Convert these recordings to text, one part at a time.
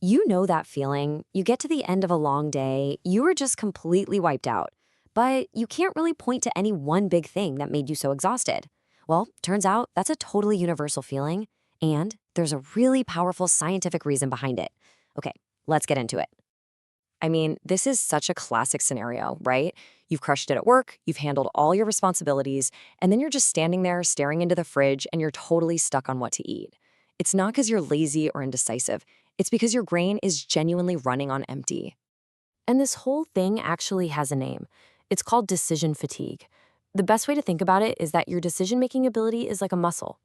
You know that feeling. You get to the end of a long day, you were just completely wiped out. But you can't really point to any one big thing that made you so exhausted. Well, turns out that's a totally universal feeling, and there's a really powerful scientific reason behind it. Okay, let's get into it. I mean, this is such a classic scenario, right? You've crushed it at work, you've handled all your responsibilities, and then you're just standing there staring into the fridge and you're totally stuck on what to eat. It's not because you're lazy or indecisive, it's because your brain is genuinely running on empty. And this whole thing actually has a name. It's called decision fatigue. The best way to think about it is that your decision-making ability is like a muscle.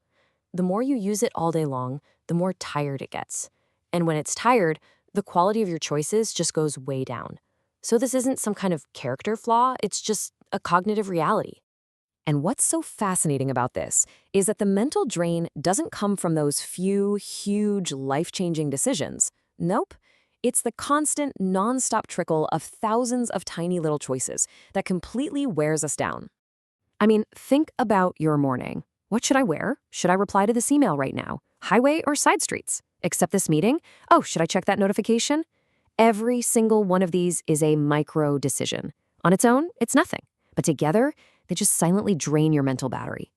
The more you use it all day long, the more tired it gets. And when it's tired, the quality of your choices just goes way down. So this isn't some kind of character flaw, it's just a cognitive reality. And what's so fascinating about this is that the mental drain doesn't come from those few, huge, life-changing decisions. Nope. It's the constant, non-stop trickle of thousands of tiny little choices that completely wears us down. I mean, think about your morning. What should I wear? Should I reply to this email right now? Highway or side streets? Accept this meeting? Oh, should I check that notification? Every single one of these is a micro decision. On its own, it's nothing. But together, they just silently drain your mental battery.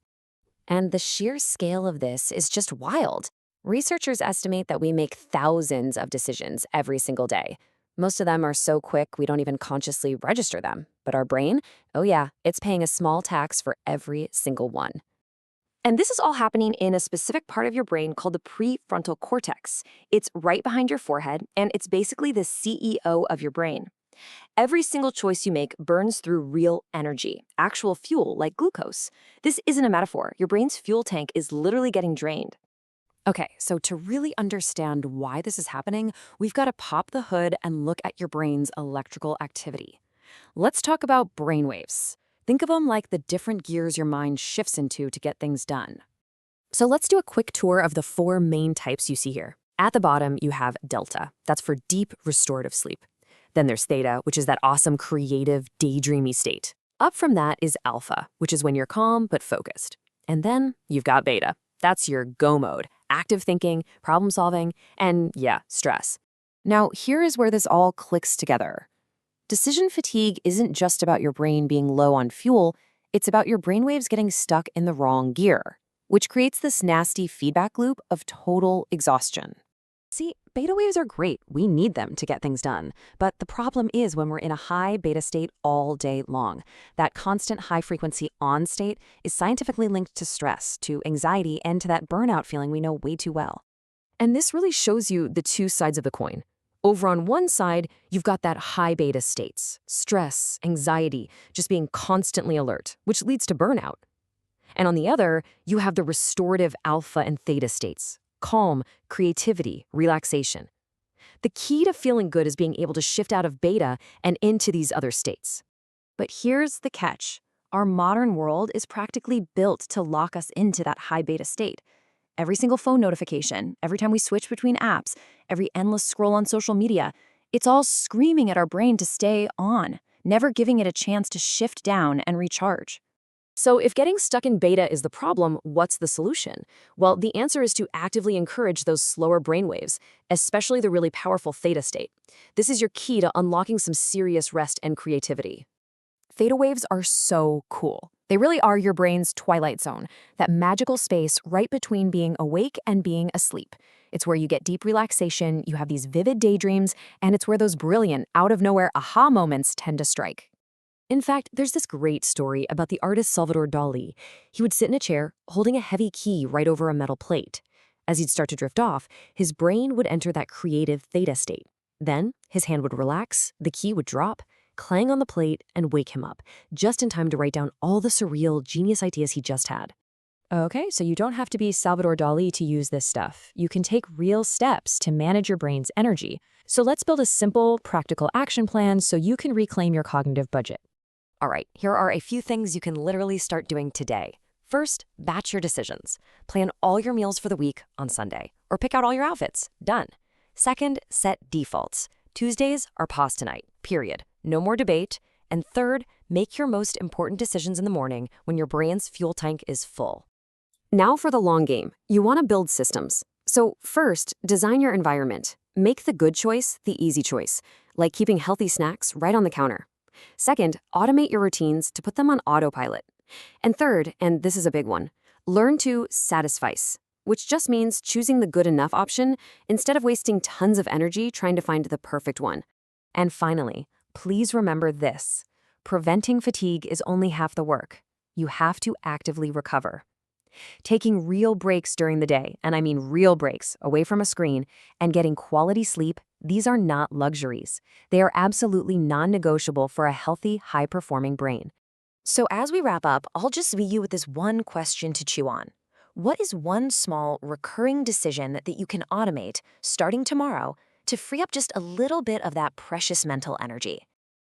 And the sheer scale of this is just wild. Researchers estimate that we make thousands of decisions every single day. Most of them are so quick we don't even consciously register them. But our brain, oh yeah, it's paying a small tax for every single one. And this is all happening in a specific part of your brain called the prefrontal cortex. It's right behind your forehead, and it's basically the CEO of your brain. Every single choice you make burns through real energy, actual fuel like glucose. This isn't a metaphor. Your brain's fuel tank is literally getting drained. Okay, so to really understand why this is happening, we've got to pop the hood and look at your brain's electrical activity. Let's talk about brainwaves. Think of them like the different gears your mind shifts into to get things done. So let's do a quick tour of the four main types you see here. At the bottom, you have delta. That's for deep, restorative sleep. Then there's theta, which is that awesome, creative, daydreamy state. Up from that is alpha, which is when you're calm but focused. And then you've got beta. That's your go mode, active thinking, problem solving, and yeah, stress. Now, here is where this all clicks together. Decision fatigue isn't just about your brain being low on fuel, it's about your brainwaves getting stuck in the wrong gear, which creates this nasty feedback loop of total exhaustion. See, beta waves are great. We need them to get things done. But the problem is when we're in a high beta state all day long. That constant high-frequency on state is scientifically linked to stress, to anxiety, and to that burnout feeling we know way too well. And this really shows you the two sides of the coin. Over on one side, you've got that high beta states, stress, anxiety, just being constantly alert, which leads to burnout. And on the other, you have the restorative alpha and theta states, calm, creativity, relaxation. The key to feeling good is being able to shift out of beta and into these other states. But here's the catch. Our modern world is practically built to lock us into that high beta state. Every single phone notification, every time we switch between apps, every endless scroll on social media, it's all screaming at our brain to stay on, never giving it a chance to shift down and recharge. So if getting stuck in beta is the problem, what's the solution? Well, the answer is to actively encourage those slower brainwaves, especially the really powerful theta state. This is your key to unlocking some serious rest and creativity. Theta waves are so cool. They really are your brain's twilight zone, that magical space right between being awake and being asleep. It's where you get deep relaxation, you have these vivid daydreams, and it's where those brilliant, out-of-nowhere aha moments tend to strike. In fact, there's this great story about the artist Salvador Dali. He would sit in a chair, holding a heavy key right over a metal plate. As he'd start to drift off, his brain would enter that creative theta state. Then, his hand would relax, the key would drop, clang on the plate, and wake him up, just in time to write down all the surreal, genius ideas he just had. Okay, so you don't have to be Salvador Dali to use this stuff. You can take real steps to manage your brain's energy. So let's build a simple, practical action plan so you can reclaim your cognitive budget. All right, here are a few things you can literally start doing today. First, batch your decisions. Plan all your meals for the week on Sunday, or pick out all your outfits. Done. Second, set defaults. Tuesdays are pasta night, period. No more debate. And third, make your most important decisions in the morning when your brain's fuel tank is full. Now for the long game. You want to build systems. So first, design your environment. Make the good choice the easy choice, like keeping healthy snacks right on the counter. Second, automate your routines to put them on autopilot. And third, and this is a big one, learn to satisfice, which just means choosing the good enough option instead of wasting tons of energy trying to find the perfect one. And finally, please remember this. Preventing fatigue is only half the work. You have to actively recover. Taking real breaks during the day, and I mean real breaks, away from a screen, and getting quality sleep, these are not luxuries. They are absolutely non-negotiable for a healthy, high-performing brain. So as we wrap up, I'll just leave you with this one question to chew on. What is one small, recurring decision that you can automate, starting tomorrow, to free up just a little bit of that precious mental energy?